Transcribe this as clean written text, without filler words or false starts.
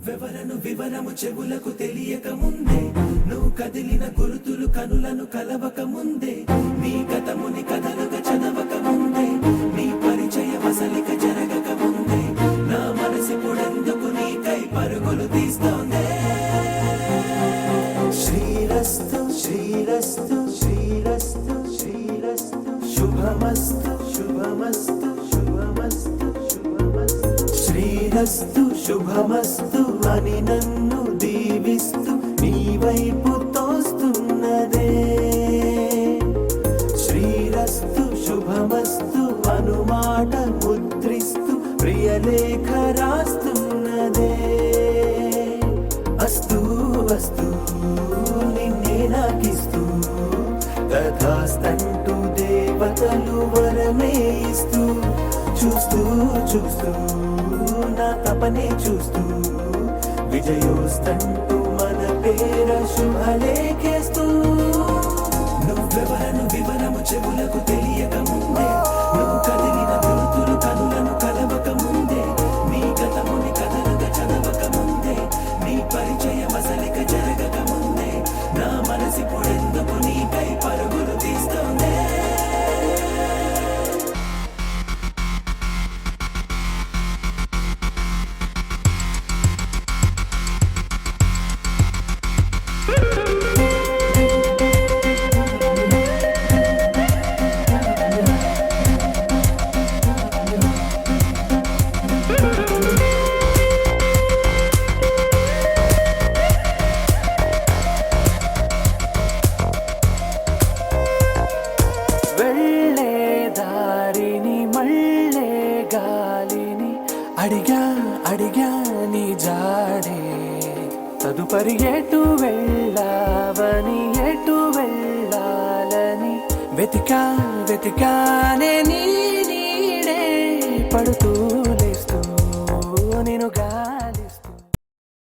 నువ్వెవరను వివరము చెవులకు తెలియక ముందే, నువ్వు కదిలిన గురుతులు కనులను కలవక ముందే, నీ గతముని కథలుగా చదవక ముందే, నీ పరిచయ వసలిక జరగక ముందే, నా మనసి పొడెందుకు నీకై పరుగులు తీస్తోందే. శ్రీరస్తు శ్రీరస్తు శ్రీరస్తు శ్రీరస్తు శుభమస్తు శుభమస్తు శుభమస్తు శుభమస్తు. శ్రీరస్తు శుభమస్తు అని నన్ను దీవిస్తూ నీ వైపు తోస్తున్నదే. శ్రీరస్తు శుభమస్తు అనుమాట ముద్రిస్తూ ప్రియలేఖ రాస్తున్నదే. అస్తు అస్తు నిన్నే నాకిస్తూ తథాస్తంటూ దేవతలు వరమే ఇస్తూ, చూస్తూ చూస్తూ నా తపనే చూస్తూ విజయోస్తంటూ మన పేర శుభలేఖేస్తూ. నువ్వెవరను వివరము చెవులకు తెలియక ముందే, నువ్వు కదిలిన గుర్తులు కనులను కలవక ముందే, నీ గతముని కథలుగా చదవక ముందే, నీ పరిచయ మసలిక జరగక ముందే, నా మనసి పొడెందుకు నీకై పరుగులు తీస్తోందే. వెళ్ళే దారిని మళ్ళే గాలిని అడిగా అడిగా నీ జాడే, తదుపరి ఎటు వెళ్ళావని ఎటు వెళ్ళాలని వెతికా వెతికానే నీ నీడే పడుతూ లేస్తూ నిన్నుగా